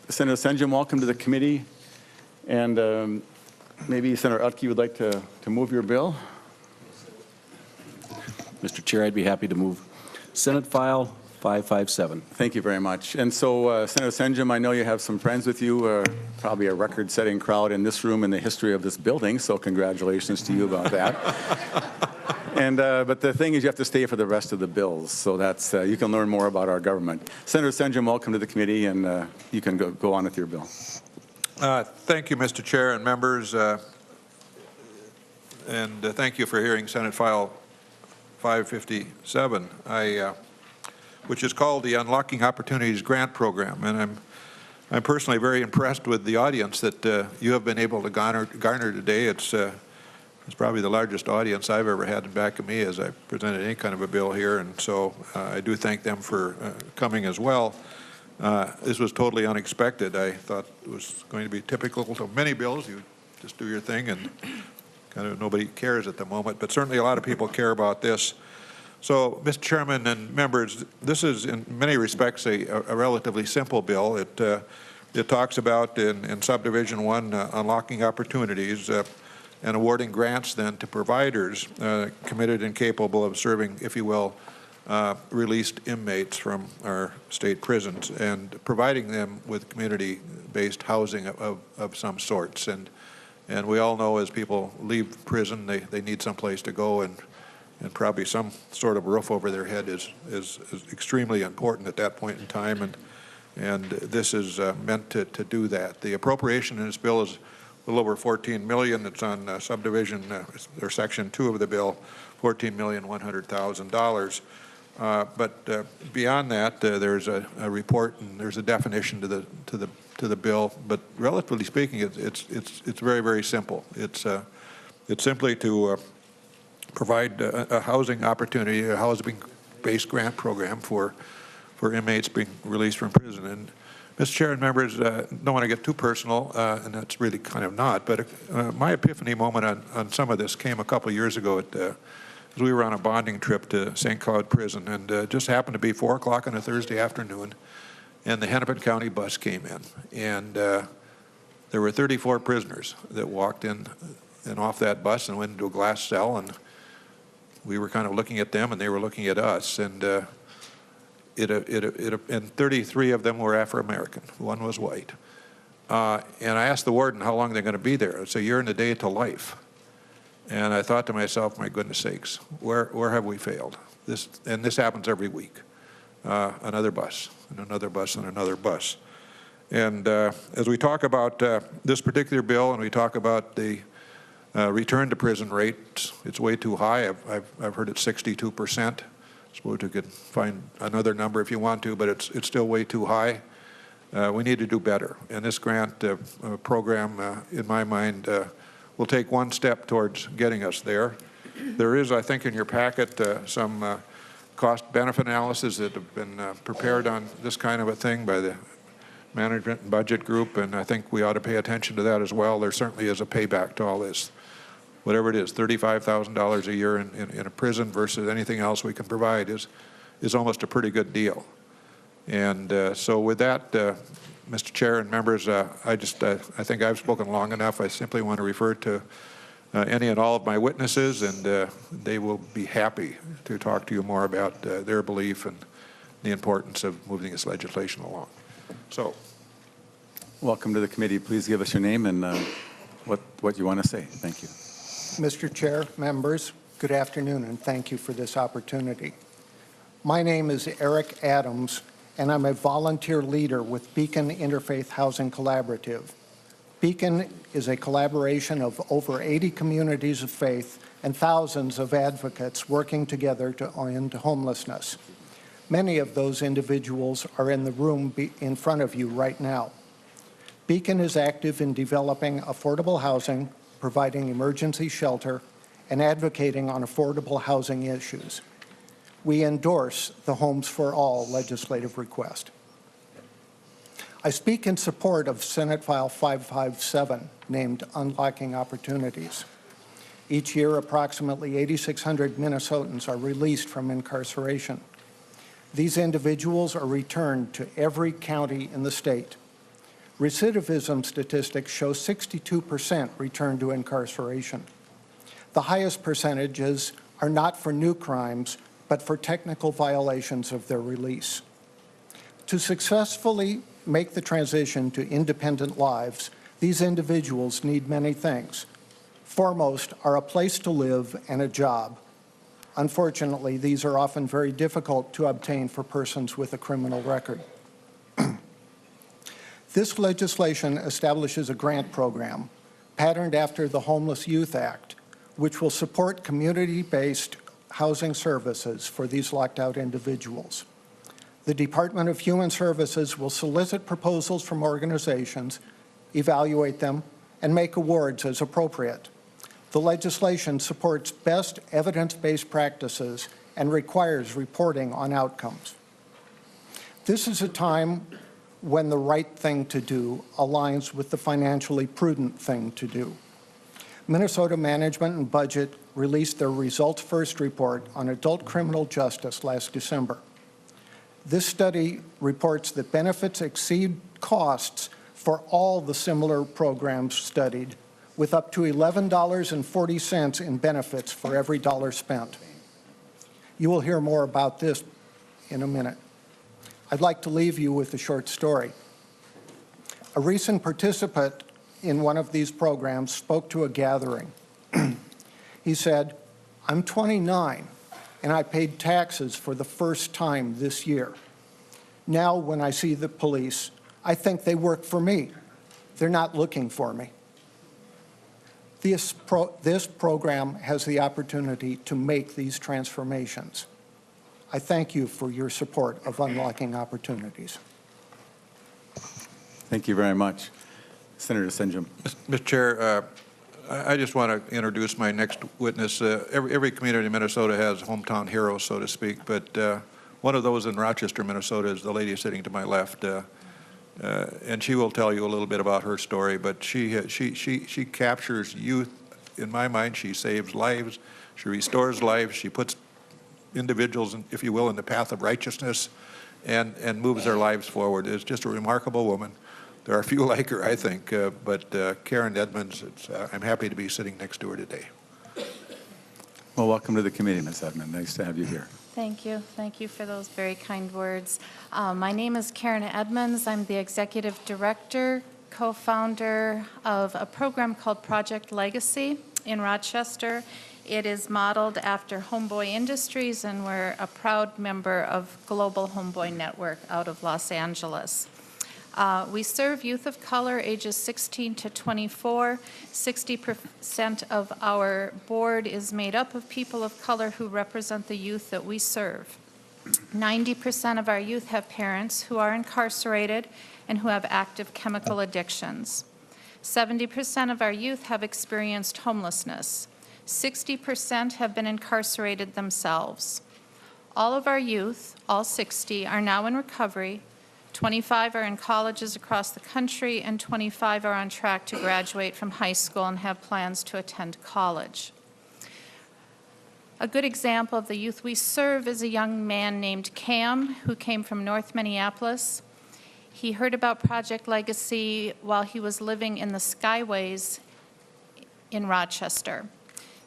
Senator Senjum, welcome to the committee. And maybe Senator Utke would like to move your bill. Mr. Chair, I'd be happy to move Senate File 557. Thank you very much. And so, Senator Senjum, I know you have some friends with you, probably a record-setting crowd in this room in the history of this building, so congratulations to you about that. And but the thing is, you have to stay for the rest of the bills, so that's you can learn more about our government. Senator Senjum, welcome to the committee, and you can go on with your bill. Thank you, Mr. Chair and members, and thank you for hearing Senate File 557, which is called the Unlocking Opportunities Grant Program. And I'm personally very impressed with the audience that you have been able to garner today. It's probably the largest audience I've ever had in back of me as I presented any kind of a bill here, and so I do thank them for coming as well. This was totally unexpected. I thought it was going to be typical of many bills. You just do your thing and kind of nobody cares at the moment, but certainly a lot of people care about this. So, Mr. Chairman and members, this is in many respects a relatively simple bill. It talks about in Subdivision 1 unlocking opportunities and awarding grants then to providers committed and capable of serving, if you will, released inmates from our state prisons and providing them with community-based housing of some sorts. And we all know as people leave prison, they need some place to go, and probably some sort of roof over their head is extremely important at that point in time, and this is meant to do that. The appropriation in this bill is a little over $14 million. It's on subdivision or section 2 of the bill, $14,100,000. But beyond that, there's a report and there's a definition to the bill. But relatively speaking, it's very, very simple. It's simply to provide a housing opportunity, a housing-based grant program for inmates being released from prison. And Mr. Chair and members, don't want to get too personal, and that's really kind of not, but my epiphany moment on some of this came a couple of years ago as we were on a bonding trip to St. Cloud Prison, and just happened to be 4 o'clock on a Thursday afternoon, and the Hennepin County bus came in, and there were 34 prisoners that walked in and off that bus and went into a glass cell, and we were kind of looking at them, and they were looking at us, and 33 of them were Afro-American. One was white. And I asked the warden how long they're going to be there. It's a year and a day to life. And I thought to myself, my goodness sakes, where have we failed? This happens every week. Another bus, and another bus, and another bus. And as we talk about this particular bill, and we talk about the return to prison rate, it's way too high. I've heard it's 62%. I suppose you could find another number if you want to, but it's still way too high. We need to do better. And this grant program, in my mind, will take one step towards getting us there. There is, I think, in your packet some cost-benefit analysis that have been prepared on this kind of a thing by the Management and Budget Group, and I think we ought to pay attention to that as well. There certainly is a payback to all this. Whatever it is, $35,000 a year in a prison versus anything else we can provide is almost a pretty good deal. And so with that, Mr. Chair and members, I think I've spoken long enough. I simply want to refer to any and all of my witnesses, and they will be happy to talk to you more about their belief and the importance of moving this legislation along. So, Welcome to the committee. Please give us your name and what you want to say. Thank you. Mr. Chair, members, good afternoon, and thank you for this opportunity. My name is Eric Adams, and I'm a volunteer leader with Beacon Interfaith Housing Collaborative. Beacon is a collaboration of over 80 communities of faith and thousands of advocates working together to end homelessness. Many of those individuals are in the room in front of you right now. Beacon is active in developing affordable housing, providing emergency shelter, and advocating on affordable housing issues. We endorse the Homes for All legislative request. I speak in support of Senate File 557, named Unlocking Opportunities. Each year, approximately 8,600 Minnesotans are released from incarceration. These individuals are returned to every county in the state. Recidivism statistics show 62% return to incarceration. The highest percentages are not for new crimes, but for technical violations of their release. To successfully make the transition to independent lives, these individuals need many things. Foremost are a place to live and a job. Unfortunately, these are often very difficult to obtain for persons with a criminal record. This legislation establishes a grant program patterned after the Homeless Youth Act, which will support community-based housing services for these locked-out individuals. The Department of Human Services will solicit proposals from organizations, evaluate them, and make awards as appropriate. The legislation supports best evidence-based practices and requires reporting on outcomes. This is a time when the right thing to do aligns with the financially prudent thing to do. Minnesota Management and Budget released their Results First report on adult criminal justice last December. This study reports that benefits exceed costs for all the similar programs studied, with up to $11.40 in benefits for every dollar spent. You will hear more about this in a minute. I'd like to leave you with a short story. A recent participant in one of these programs spoke to a gathering. He said, "I'm 29 and I paid taxes for the first time this year. Now when I see the police, I think they work for me. They're not looking for me." This program has the opportunity to make these transformations. I thank you for your support of Unlocking Opportunities. Thank you very much. Senator Senjum. Mr. Chair, I just want to introduce my next witness. Every community in Minnesota has hometown heroes, so to speak, but one of those in Rochester, Minnesota is the lady sitting to my left, and she will tell you a little bit about her story, but she captures youth. In my mind, she saves lives, she restores lives, she puts individuals, if you will, in the path of righteousness and moves their lives forward. It's just a remarkable woman. There are a few like her, I think, but Karen Edmonds, I'm happy to be sitting next to her today. Well, welcome to the committee, Ms. Edmond. Nice to have you here. Thank you. Thank you for those very kind words. My name is Karen Edmonds. I'm the Executive Director, co-founder of a program called Project Legacy in Rochester. It is modeled after Homeboy Industries, and we're a proud member of Global Homeboy Network out of Los Angeles. We serve youth of color ages 16 to 24. 60% of our board is made up of people of color who represent the youth that we serve. 90% of our youth have parents who are incarcerated and who have active chemical addictions. 70% of our youth have experienced homelessness. 60% have been incarcerated themselves. All of our youth, all 60, are now in recovery. 25 are in colleges across the country, and 25 are on track to graduate from high school and have plans to attend college. A good example of the youth we serve is a young man named Cam, who came from North Minneapolis. He heard about Project Legacy while he was living in the Skyways in Rochester.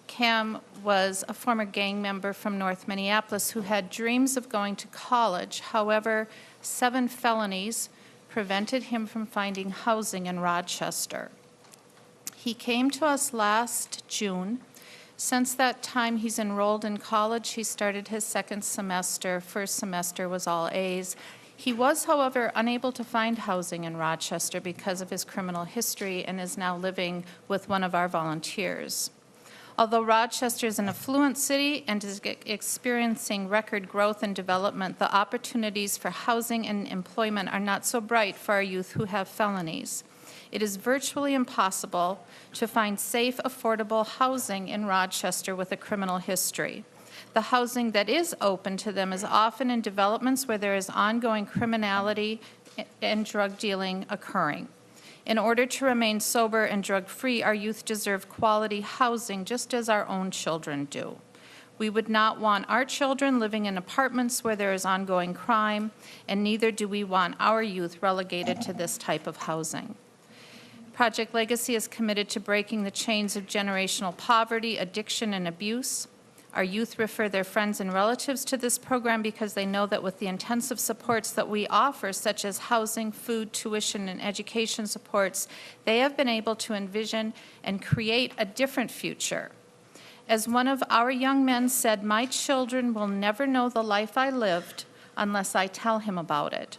Cam was a former gang member from North Minneapolis who had dreams of going to college. However, 7 felonies prevented him from finding housing in Rochester. He came to us last June. Since that time, he's enrolled in college. He started his second semester. First semester was all A's. He was, however, unable to find housing in Rochester because of his criminal history and is now living with one of our volunteers. Although Rochester is an affluent city and is experiencing record growth and development, the opportunities for housing and employment are not so bright for our youth who have felonies. It is virtually impossible to find safe, affordable housing in Rochester with a criminal history. The housing that is open to them is often in developments where there is ongoing criminality and drug dealing occurring. In order to remain sober and drug-free, our youth deserve quality housing just as our own children do. We would not want our children living in apartments where there is ongoing crime, and neither do we want our youth relegated to this type of housing. Project Legacy is committed to breaking the chains of generational poverty, addiction, and abuse. Our youth refer their friends and relatives to this program because they know that with the intensive supports that we offer, such as housing, food, tuition, and education supports, they have been able to envision and create a different future. As one of our young men said, "My children will never know the life I lived unless I tell him about it.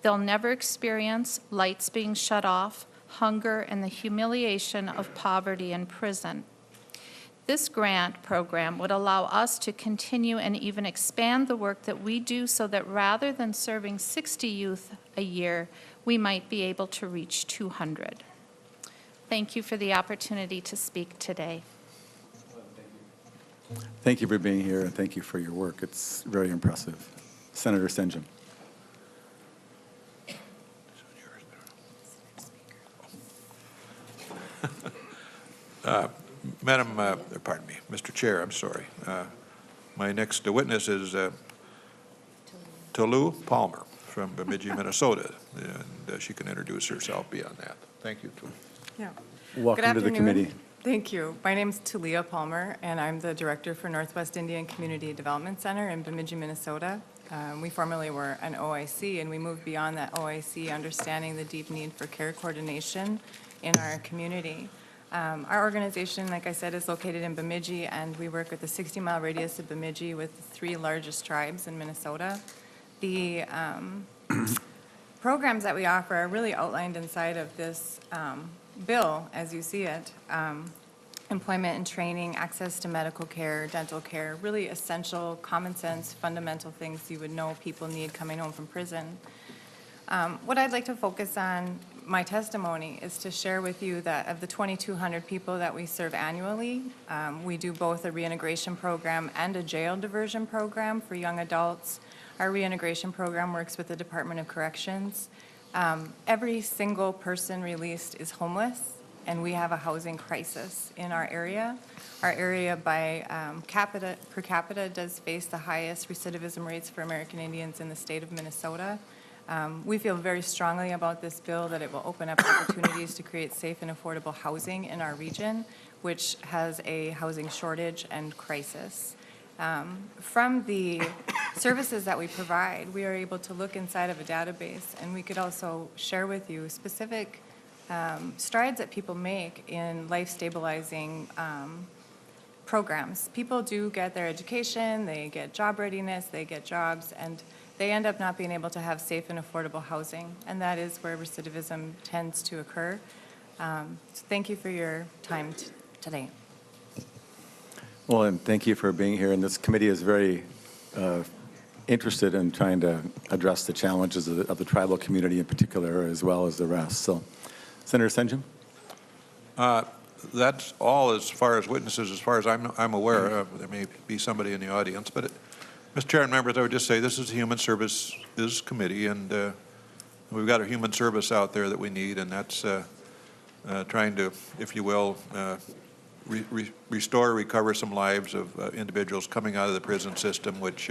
They'll never experience lights being shut off, hunger, and the humiliation of poverty and prison." This grant program would allow us to continue and even expand the work that we do so that rather than serving 60 youth a year, we might be able to reach 200. Thank you for the opportunity to speak today. Thank you for being here, and thank you for your work. It's very impressive. Senator Senjum. Pardon me, Mr. Chair, I'm sorry. My next witness is Tolu Palmer from Bemidji, Minnesota, and she can introduce herself beyond that. Thank you, Tolu. Yeah. Welcome to the afternoon. committee. Thank you. My name is Talia Palmer, and I'm the director for Northwest Indian Community Development Center in Bemidji, Minnesota. We formerly were an OIC, and we moved beyond that OIC, understanding the deep need for care coordination in our community. Our organization, like I said, is located in Bemidji, and we work with a 60-mile radius of Bemidji with the 3 largest tribes in Minnesota. The programs that we offer are really outlined inside of this bill, as you see it. Employment and training, access to medical care, dental care, really essential, common sense, fundamental things you would know people need coming home from prison. What I'd like to focus on my testimony is to share with you that of the 2,200 people that we serve annually, we do both a reintegration program and a jail diversion program for young adults. Our reintegration program works with the Department of Corrections. Every single person released is homeless, and we have a housing crisis in our area. Our area by per capita does face the highest recidivism rates for American Indians in the state of Minnesota. We feel very strongly about this bill that it will open up opportunities to create safe and affordable housing in our region, which has a housing shortage and crisis. From the services that we provide, we are able to look inside of a database, and we could also share with you specific strides that people make in life-stabilizing programs. People do get their education, they get job readiness, they get jobs, and they end up not being able to have safe and affordable housing, and that is where recidivism tends to occur. So thank you for your time today. Well, and thank you for being here. And this committee is very interested in trying to address the challenges of the tribal community in particular, as well as the rest. So, Senator Senjum? That's all as far as witnesses, as far as I'm aware. There may be somebody in the audience, but Mr. Chair and members, I would just say this is a Human Services Committee, and we've got a human service out there that we need, and that's trying to, if you will, restore, recover some lives of individuals coming out of the prison system, which,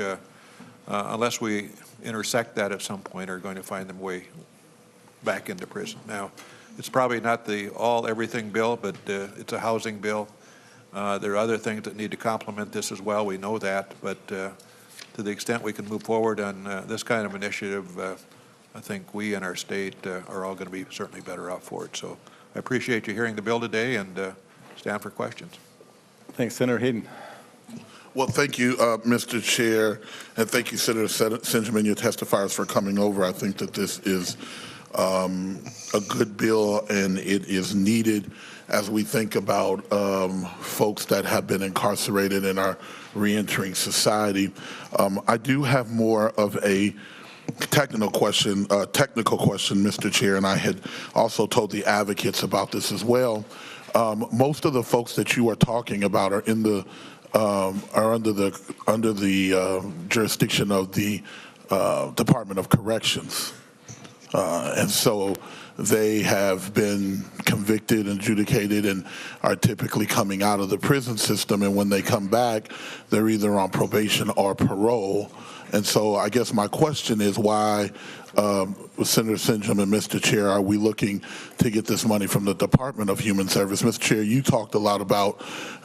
unless we intersect that at some point, are going to find them way back into prison. Now, it's probably not the all-everything bill, but it's a housing bill. There are other things that need to complement this as well. We know that, but to the extent we can move forward on this kind of initiative, I think we in our state are all going to be certainly better off for it. So I appreciate you hearing the bill today, and stand for questions. Thanks, Senator Hayden. Well, thank you, Mr. Chair, and thank you, Senator Senjum and your testifiers for coming over. I think that this is a good bill, and it is needed as we think about folks that have been incarcerated and are reentering society. I do have more of a technical question, Mr. Chair, and I had also told the advocates about this as well. Most of the folks that you are talking about are in the are under the jurisdiction of the Department of Corrections, and so they have been convicted and adjudicated and are typically coming out of the prison system, and when they come back, they're either on probation or parole. And so I guess my question is why, Senator Sinjum and Mr. Chair, are we looking to get this money from the Department of Human Service? Mr. Chair, you talked a lot about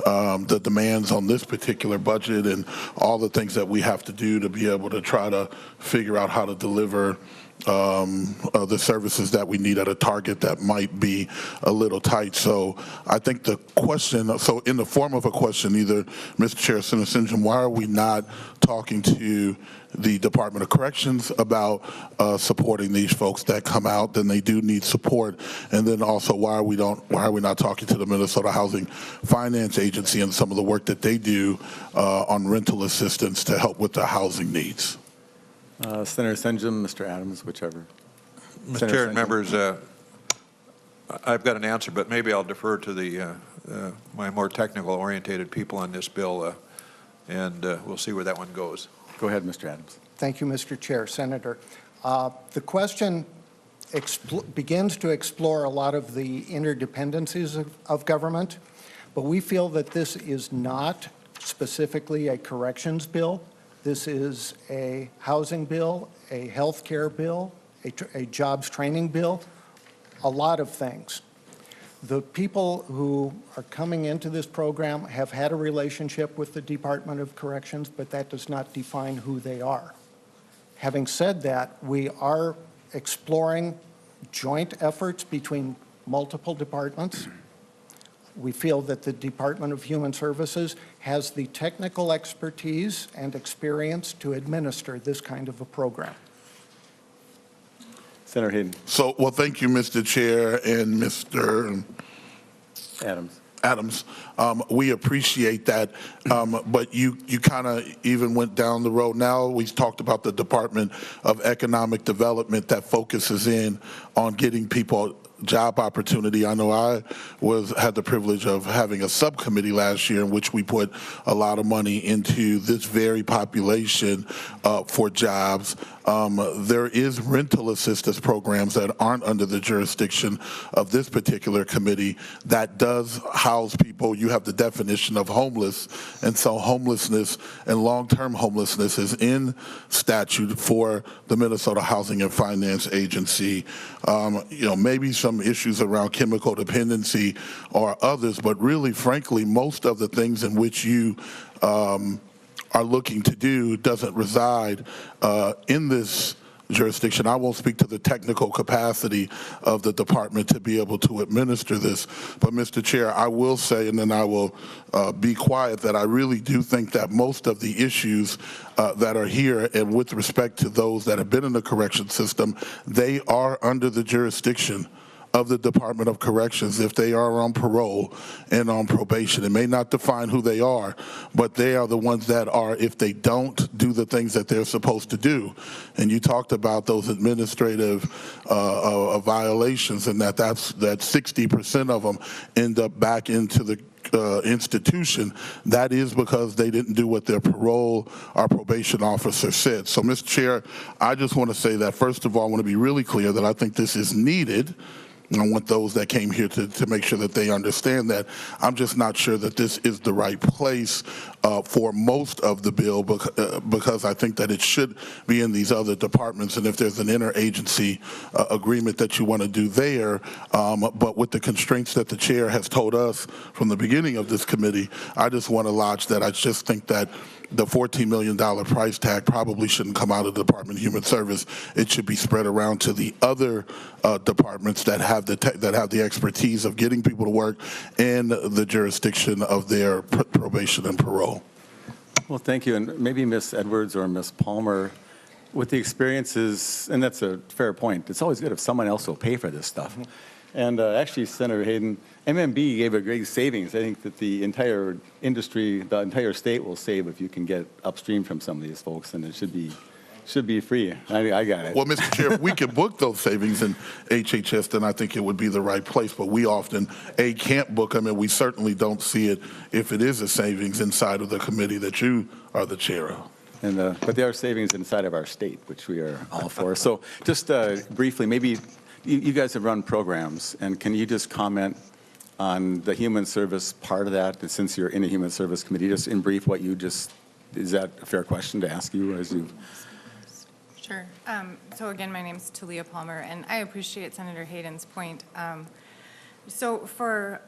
the demands on this particular budget and all the things that we have to do to be able to try to figure out how to deliver the services that we need at a target that might be a little tight. So I think the question, so in the form of a question, either Mr. Chair or Senator Sinjum, why are we not talking to the Department of Corrections about supporting these folks that come out? Then they do need support. And then also, why are we not talking to the Minnesota Housing Finance Agency and some of the work that they do on rental assistance to help with the housing needs? Senator Sinjum, Mr. Adams, whichever. Mr. Chair and members, I've got an answer, but maybe I'll defer to the my more technical orientated people on this bill, and we'll see where that one goes. Go ahead, Mr. Adams. Thank you, Mr. Chair. Senator, the question begins to explore a lot of the interdependencies of government, but we feel that this is not specifically a corrections bill. This is a housing bill, a health care bill, a jobs training bill, a lot of things. The people who are coming into this program have had a relationship with the Department of Corrections, but that does not define who they are. Having said that, we are exploring joint efforts between multiple departments. We feel that the Department of Human Services has the technical expertise and experience to administer this kind of a program. Senator Hayden. So, well, thank you, Mr. Chair and Mr. Adams. We appreciate that, but you kind of even went down the road. Now we've talked about the Department of Economic Development that focuses in on getting people job opportunity. I know I had the privilege of having a subcommittee last year in which we put a lot of money into this very population for jobs. There is rental assistance programs that aren't under the jurisdiction of this particular committee that does house people. You have the definition of homeless, and so homelessness and long-term homelessness is in statute for the Minnesota Housing and Finance Agency. Maybe some issues around chemical dependency or others, but really, frankly, most of the things in which you are looking to do doesn't reside in this jurisdiction. I won't speak to the technical capacity of the department to be able to administer this, but Mr. Chair, I will say, and then I will be quiet, that I really do think that most of the issues that are here, and with respect to those that have been in the correction system, they are under the jurisdiction of the Department of Corrections if they are on parole and on probation. It may not define who they are, but they are the ones that are, if they don't do the things that they're supposed to do. And you talked about those administrative violations, and that 60% of them end up back into the institution. That is because they didn't do what their parole or probation officer said. So, Mr. Chair, I just want to say that, first of all, I want to be really clear that I think this is needed. And I want those that came here to make sure that they understand that. I'm just not sure that this is the right place for most of the bill because I think that it should be in these other departments. And if there's an interagency agreement that you want to do there, but with the constraints that the chair has told us from the beginning of this committee, I just want to lodge that I just think that the $14 million price tag probably shouldn't come out of the Department of Human Service. It should be spread around to the other departments that have the expertise of getting people to work and the jurisdiction of their probation and parole. Well, thank you. And maybe Ms. Edwards or Ms. Palmer, with the experiences, and that's a fair point, it's always good if someone else will pay for this stuff. And actually, Senator Hayden, MMB gave a great savings. I think that the entire industry, the entire state will save if you can get upstream from some of these folks, and it should be free. I got it. Well, Mr. Chair, if we could book those savings in HHS, then I think it would be the right place. But we often, can't book them, and we certainly don't see it if it is a savings inside of the committee that you are the chair of. And but there are savings inside of our state, which we are all for. So just briefly, maybe you guys have run programs, and can you just comment on the human service part of that? And since you're in a human service committee, just in brief, is that a fair question to ask you as you? Sure. So again, my name's Talia Palmer, and I appreciate Senator Hayden's point. So for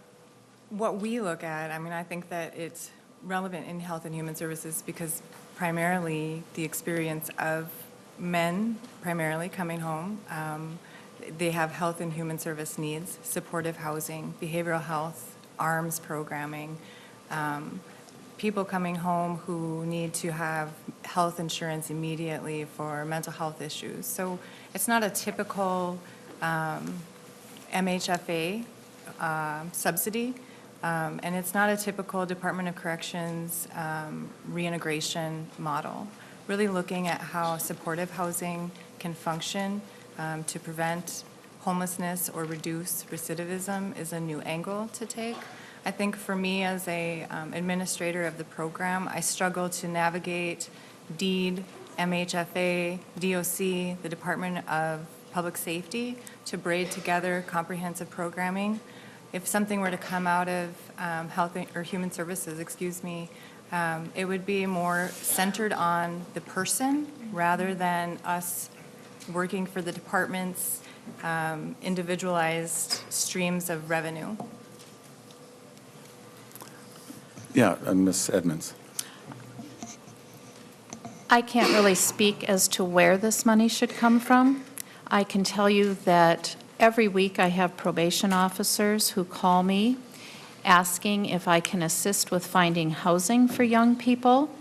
what we look at, I mean, I think that it's relevant in health and human services because primarily the experience of men primarily coming home, they have health and human service needs, supportive housing, behavioral health, ARMS programming, people coming home who need to have health insurance immediately for mental health issues. So it's not a typical MHFA subsidy, and it's not a typical Department of Corrections reintegration model. Really looking at how supportive housing can function to prevent homelessness or reduce recidivism is a new angle to take. I think for me as a administrator of the program, I struggle to navigate DEED, MHFA, DOC, the Department of Public Safety to braid together comprehensive programming. If something were to come out of health or human services, it would be more centered on the person rather than us working for the department's individualized streams of revenue. Yeah, Ms. Edmonds. I can't really speak as to where this money should come from. I can tell you that every week I have probation officers who call me asking if I can assist with finding housing for young people.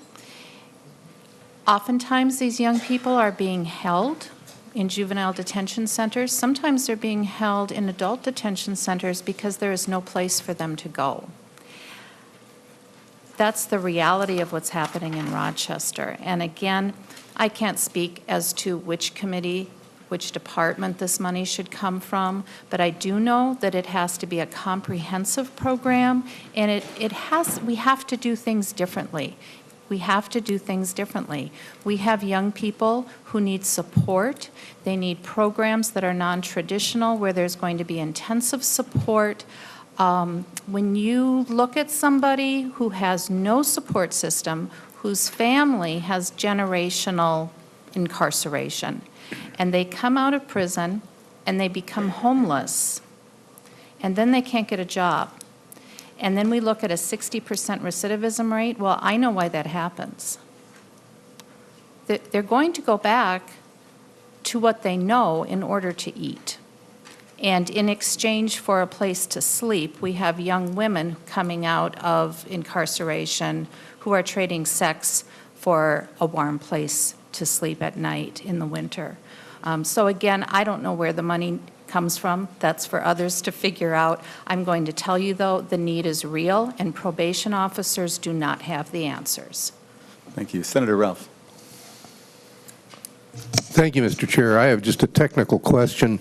Oftentimes these young people are being held in juvenile detention centers. Sometimes they're being held in adult detention centers because there is no place for them to go. That's the reality of what's happening in Rochester. And again, I can't speak as to which committee, which department this money should come from, but I do know that it has to be a comprehensive program, and we have to do things differently. We have to do things differently. We have young people who need support. They need programs that are non-traditional, where there's going to be intensive support. When you look at somebody who has no support system, whose family has generational incarceration, and they come out of prison and they become homeless, and then they can't get a job, and then we look at a 60% recidivism rate, well, I know why that happens. They're going to go back to what they know in order to eat. And in exchange for a place to sleep, we have young women coming out of incarceration who are trading sex for a warm place to sleep at night in the winter. So again, I don't know where the money comes from. That's for others to figure out. I'm going to tell you, though, the need is real, and probation officers do not have the answers. Thank you. Senator Ralph. Thank you, Mr. Chair. I have just a technical question.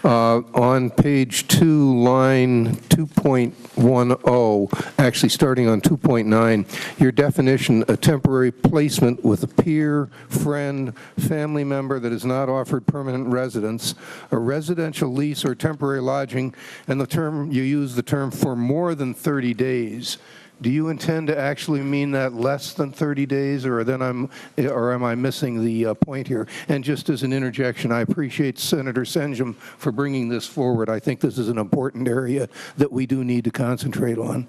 On page 2, line 2.10, actually starting on 2.9, your definition, a temporary placement with a peer, friend, family member that is not offered permanent residence, a residential lease or temporary lodging, and the term, you use the term for more than 30 days. Do you intend to actually mean that less than 30 days, or am I missing the point here? And just as an interjection, I appreciate Senator Senjum for bringing this forward. I think this is an important area that we do need to concentrate on.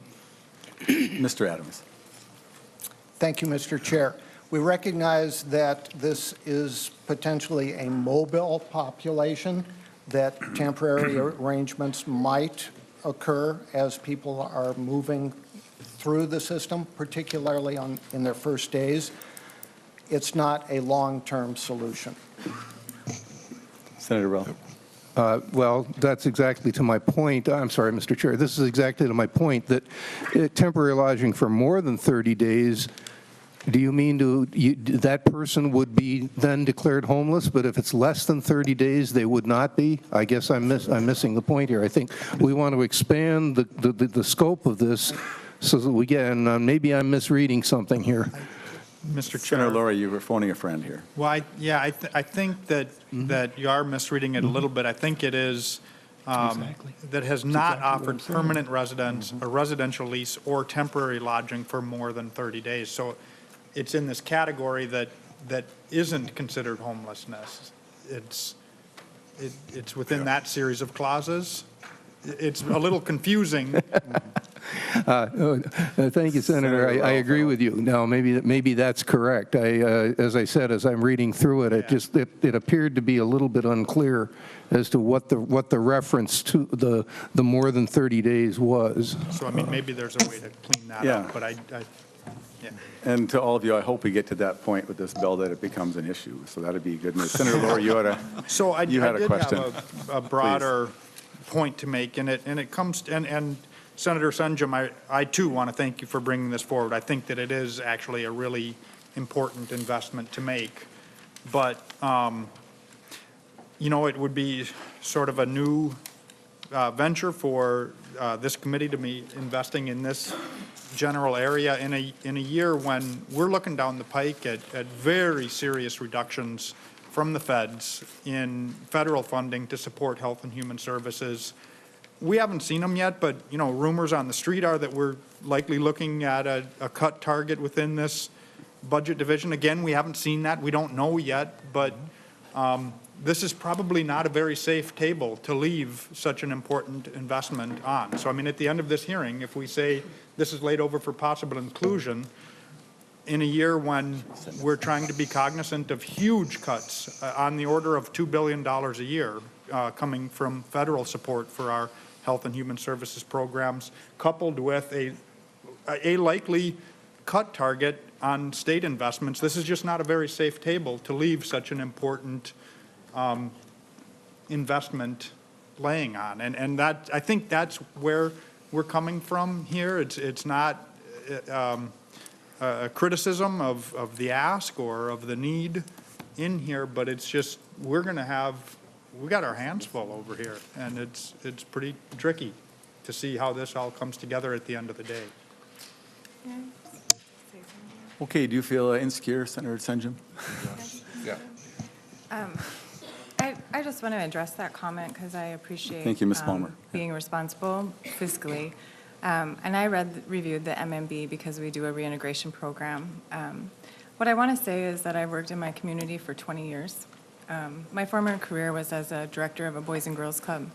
Mr. Adams. Thank you, Mr. Chair. We recognize that this is potentially a mobile population, that temporary arrangements might occur as people are moving through the system, particularly in their first days. It's not a long-term solution. Senator Ralph. Well, that's exactly to my point. I'm sorry, Mr. Chair. This is exactly to my point that temporary lodging for more than 30 days, do you mean that person would be then declared homeless, but if it's less than 30 days, they would not be? I guess I'm missing the point here. I think we want to expand the scope of this so that we get, and maybe I'm misreading something here. Mr. Chair. Senator Laurie, you were phoning a friend here. Well, I think that you are misreading it a little bit. I think it is that has not offered permanent residence, a residential lease, or temporary lodging for more than 30 days. So it's in this category that isn't considered homelessness. It's within that series of clauses. It's a little confusing. Thank you, Senator. I agree with you. Now, maybe that's correct. As I said, as I'm reading through it, it appeared to be a little bit unclear as to what the reference to the more than 30 days was. So, I mean, maybe there's a way to clean that Yeah. up, but yeah. And to all of you, I hope we get to that point with this bill that it becomes an issue. So that'd be good news. Senator Laurie, you had a So I you had a did question. have a broader point to make, and it comes, and Senator Senjum, I too want to thank you for bringing this forward. I think that it is actually a really important investment to make. But, you know, it would be sort of a new venture for this committee to be investing in this general area in a year when we're looking down the pike at very serious reductions from the feds in federal funding to support health and human services. We haven't seen them yet, but, you know, rumors on the street are that we're likely looking at a cut target within this budget division. Again, we haven't seen that. We don't know yet, but this is probably not a very safe table to leave such an important investment on. So, I mean, at the end of this hearing, if we say this is laid over for possible inclusion, in a year when we're trying to be cognizant of huge cuts on the order of $2 billion a year coming from federal support for our health and human services programs, coupled with a likely cut target on state investments, this is just not a very safe table to leave such an important investment laying on. And that, I think that's where we're coming from here. It's not a criticism of the ask or of the need in here, but it's just, we got our hands full over here, and it's pretty tricky to see how this all comes together at the end of the day. Okay, do you feel insecure, Senator Senjum? Yeah. I just want to address that comment because I appreciate Thank you, Ms. Palmer. Being responsible fiscally. And I reviewed the MMB because we do a reintegration program. What I want to say is that I've worked in my community for 20 years. My former career was as a director of a Boys and Girls Club.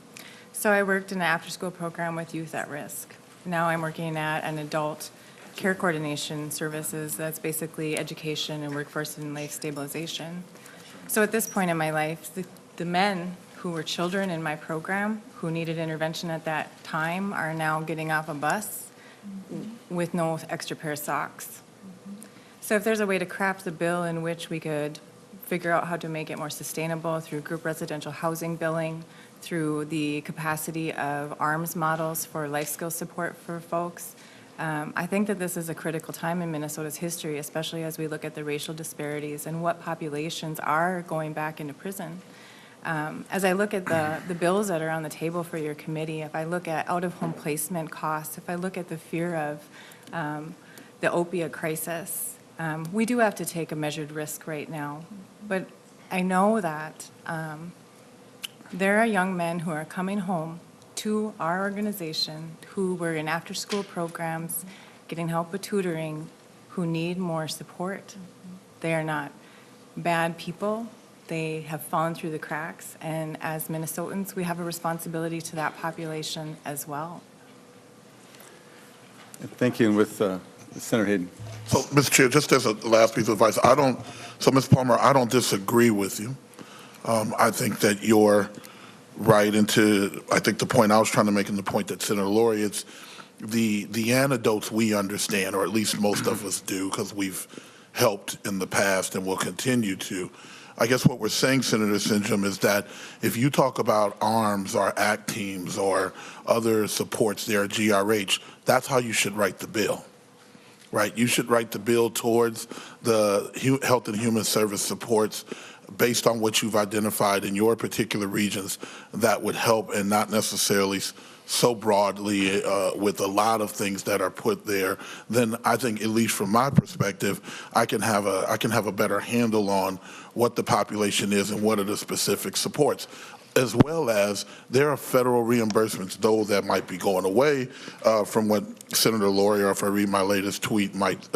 So I worked in an after-school program with youth at risk. Now I'm working at an adult care coordination services that's basically education and workforce and life stabilization. So at this point in my life, the men who were children in my program who needed intervention at that time are now getting off a bus with no extra pair of socks. So if there's a way to craft the bill in which we could figure out how to make it more sustainable through group residential housing billing, through the capacity of ARMS models for life skill support for folks, I think that this is a critical time in Minnesota's history, especially as we look at the racial disparities and what populations are going back into prison. As I look at the bills that are on the table for your committee, if I look at out-of-home placement costs, if I look at the fear of the opiate crisis, we do have to take a measured risk right now. But I know that there are young men who are coming home to our organization who were in after-school programs, getting help with tutoring, who need more support. They are not bad people. They have fallen through the cracks, and as Minnesotans, we have a responsibility to that population as well. Thank you. And with Senator Hayden. So, Mr. Chair, just as a last piece of advice, Ms. Palmer, I don't disagree with you. I think that you're right into, I think the point I was trying to make and the point that Senator Laurie, it's the anecdotes we understand, or at least most of us do, because we've helped in the past and will continue to. I guess what we're saying, Senator Senjum, is that if you talk about ARMS or ACT teams or other supports there at GRH, that's how you should write the bill, right? You should write the bill towards the health and human service supports based on what you've identified in your particular regions, that would help, and not necessarily so broadly with a lot of things that are put there, then I think, at least from my perspective, I can have a better handle on what the population is and what are the specific supports. As well as there are federal reimbursements, though, that might be going away from what Senator Loria, if I read my latest tweet, might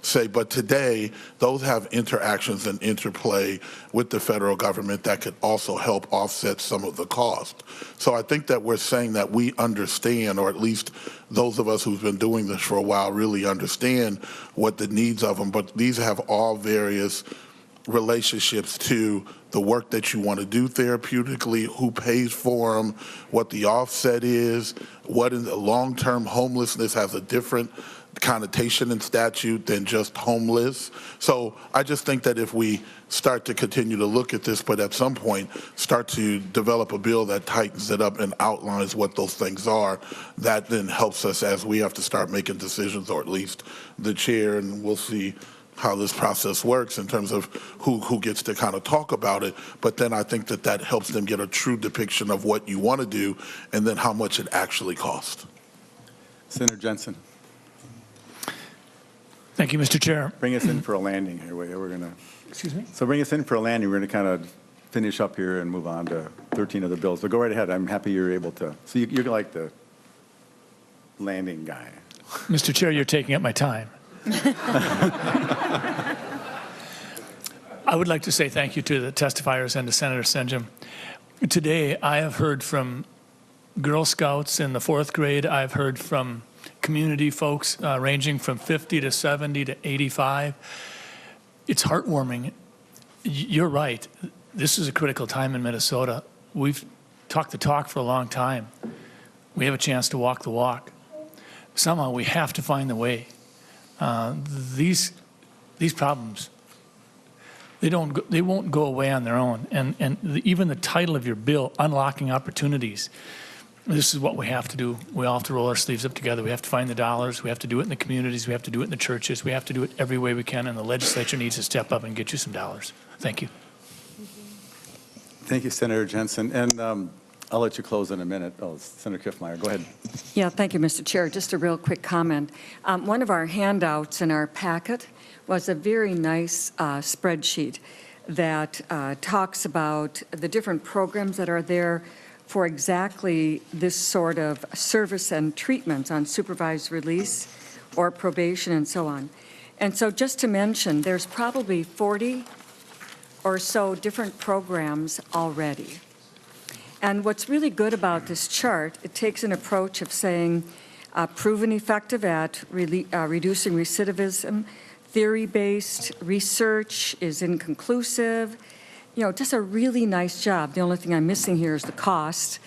say. But today, those have interactions and interplay with the federal government that could also help offset some of the cost. So I think that we're saying that we understand, or at least those of us who've been doing this for a while really understand what the needs of them. But these have all various relationships to the work that you want to do therapeutically, who pays for them, what the offset is, what in the long-term homelessness has a different connotation in statute than just homeless. So I just think that if we start to continue to look at this, but at some point start to develop a bill that tightens it up and outlines what those things are, that then helps us as we have to start making decisions, or at least the chair, and we'll see how this process works in terms of who gets to kind of talk about it. But then I think that that helps them get a true depiction of what you want to do and then how much it actually costs. Senator Jensen. Thank you, Mr. Chair. Bring us in for a landing here. We're going to. Excuse me? So bring us in for a landing. We're going to kind of finish up here and move on to 13 other bills. So go right ahead. I'm happy you're able to. So you're like the landing guy. Mr. Chair, you're taking up my time. I would like to say thank you to the testifiers and to Senator Senjum. Today, I have heard from Girl Scouts in the 4th grade. I've heard from community folks ranging from 50 to 70 to 85. It's heartwarming. You're right. This is a critical time in Minnesota. We've talked the talk for a long time. We have a chance to walk the walk. Somehow we have to find the way. These problems, they won't go away on their own. And even the title of your bill, Unlocking Opportunities, this is what we have to do. We all have to roll our sleeves up together. We have to find the dollars. We have to do it in the communities. We have to do it in the churches. We have to do it every way we can. And the legislature needs to step up and get you some dollars. Thank you. Thank you, Senator Jensen. And I'll let you close in a minute. Oh, Senator Kiffmeyer, go ahead. Yeah, thank you, Mr. Chair. Just a real quick comment. One of our handouts in our packet was a very nice spreadsheet that talks about the different programs that are there for exactly this sort of service and treatments on supervised release or probation and so on. And so just to mention, there's probably 40 or so different programs already. And what's really good about this chart, it takes an approach of saying proven effective at reducing recidivism, theory-based research is inconclusive, you know, just a really nice job. The only thing I'm missing here is the cost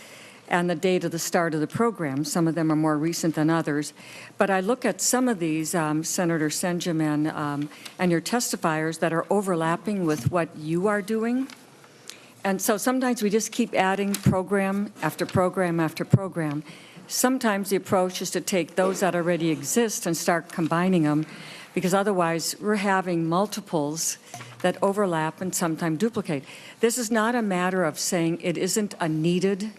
and the date of the start of the program. Some of them are more recent than others. But I look at some of these, Senator Senjum and your testifiers, that are overlapping with what you are doing. And so sometimes we just keep adding program after program after program. Sometimes the approach is to take those that already exist and start combining them, because otherwise we're having multiples that overlap and sometimes duplicate. This is not a matter of saying it isn't a needed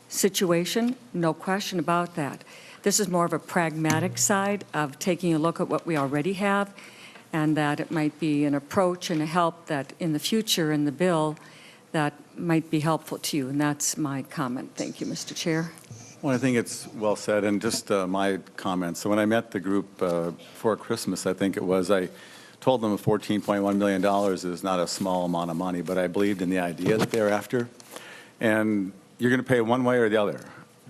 situation, no question about that. This is more of a pragmatic side of taking a look at what we already have, and that it might be an approach and a help that in the future in the bill that might be helpful to you. And that's my comment. Thank you, Mr. Chair. Well, I think it's well said, and just my comments. So when I met the group for Christmas, I think it was, I told them $14.1 million is not a small amount of money, but I believed in the idea that they're after. And you're going to pay one way or the other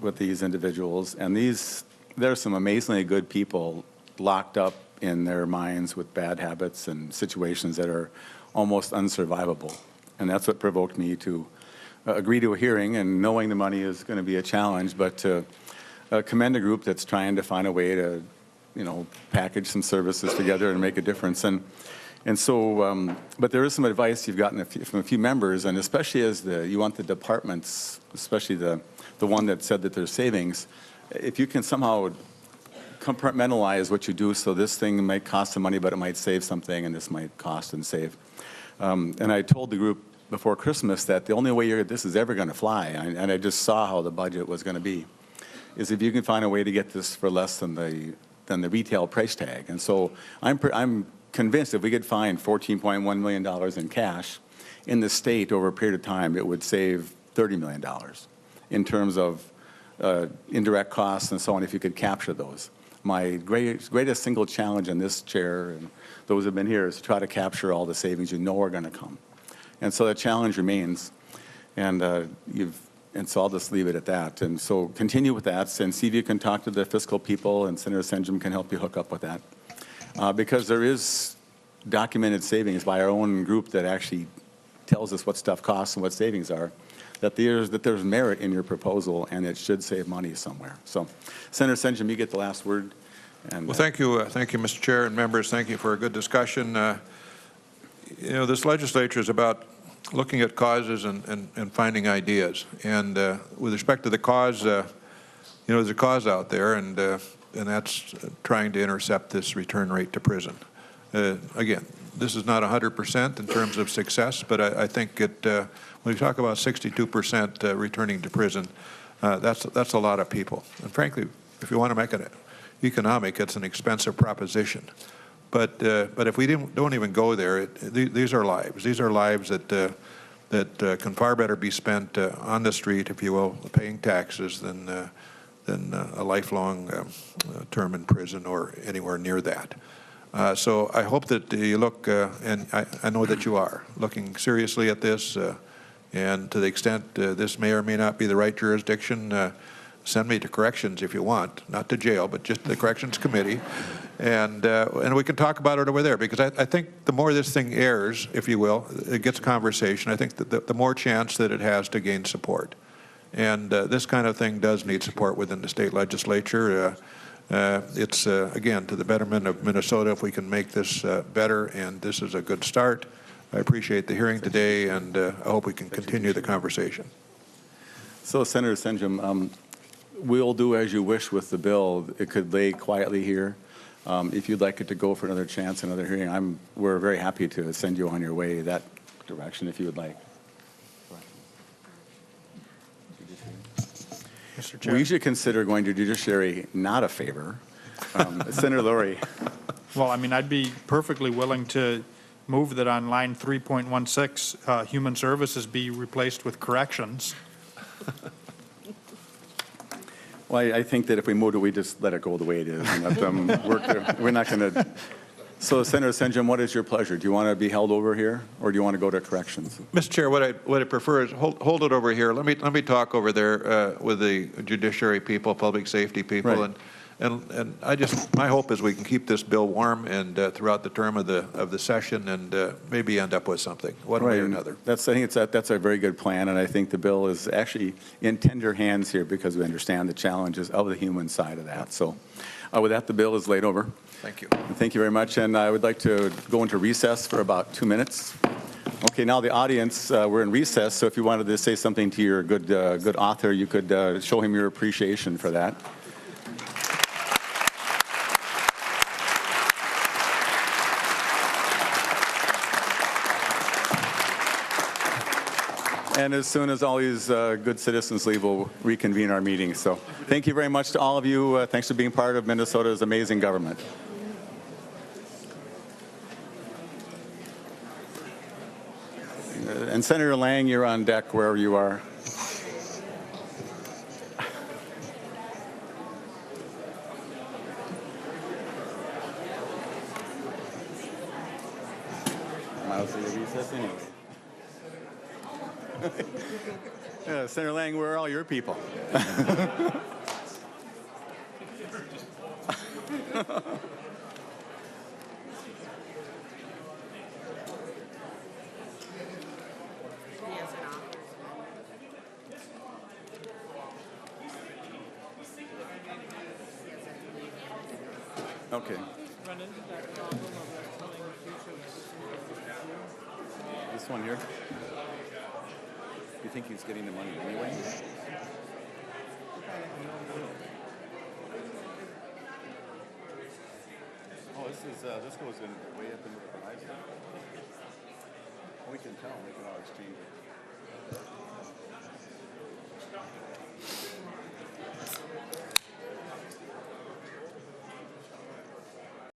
with these individuals. And there's some amazingly good people locked up in their minds with bad habits and situations that are almost unsurvivable. And that's what provoked me to agree to a hearing, and knowing the money is going to be a challenge, but to commend a group that's trying to find a way to, you know, package some services together and make a difference. And so, but there is some advice you've gotten from a few members, and especially as you want the departments, especially the one that said that there's savings, if you can somehow compartmentalize what you do, so this thing might cost some money, but it might save something, and this might cost and save. And I told the group before Christmas that the only way this is ever going to fly, and I just saw how the budget was going to be, is if you can find a way to get this for less than the retail price tag. And so I'm convinced if we could find $14.1 million in cash in the state over a period of time, it would save $30 million in terms of indirect costs and so on, if you could capture those. My greatest single challenge in this chair and those who have been here is to try to capture all the savings you know are going to come. And so that challenge remains. And so I'll just leave it at that. And so continue with that, and see if you can talk to the fiscal people, and Senator Senjum can help you hook up with that. Because there is documented savings by our own group that actually tells us what stuff costs and what savings are, that there's merit in your proposal, and it should save money somewhere. So, Senator Senjum, you get the last word. And, well, thank you, Mr. Chair and members. Thank you for a good discussion. You know, this legislature is about looking at causes and finding ideas. And with respect to the cause, you know, there's a cause out there, and that's trying to intercept this return rate to prison. Again, this is not 100% in terms of success, but I think when you talk about 62% returning to prison, that's a lot of people. And frankly, if you want to make it economic, it's an expensive proposition. But if we don't even go there, these are lives. These are lives that can far better be spent on the street, if you will, paying taxes than a lifelong term in prison or anywhere near that. So I hope that you look, and I know that you are, looking seriously at this, and to the extent this may or may not be the right jurisdiction, send me to corrections if you want, not to jail, but just to the corrections committee, and we can talk about it over there, because I think the more this thing airs, if you will, it gets conversation, I think that the more chance that it has to gain support. And this kind of thing does need support within the state legislature. It's, again, to the betterment of Minnesota if we can make this better, and this is a good start. I appreciate the hearing today, and I hope we can continue the conversation. So, Senator Senjum, we'll do as you wish with the bill. It could lay quietly here. If you'd like it to go for another chance, another hearing, we're very happy to send you on your way that direction if you would like. Mr. Chair. We should consider going to judiciary not a favor. Senator Laurie. Well, I mean, I'd be perfectly willing to move that on line 3.16, human services be replaced with corrections. Well, I think that if we moved it, we just let it go the way it is. And let them work there. We're not going to. So, Senator Senjum, what is your pleasure? Do you want to be held over here, or do you want to go to corrections? Mr. Chair, what I prefer is hold it over here. Let me talk over there with the judiciary people, public safety people, right. and my hope is we can keep this bill warm and throughout the term of the session, and maybe end up with something one way or another. I think that's a very good plan, and I think the bill is actually in tender hands here because we understand the challenges of the human side of that. So, with that, the bill is laid over. Thank you. Thank you very much, and I would like to go into recess for about 2 minutes. Okay, now the audience, we're in recess, so if you wanted to say something to your good author, you could show him your appreciation for that. And as soon as all these good citizens leave, we'll reconvene our meeting. So thank you very much to all of you. Thanks for being part of Minnesota's amazing government. And Senator Lang, you're on deck wherever you are. Yeah, Senator Lang, where are all your people? Okay. This one here? You think he's getting the money anyway? Oh, this goes in way up into the horizon. We can tell, we can always change it.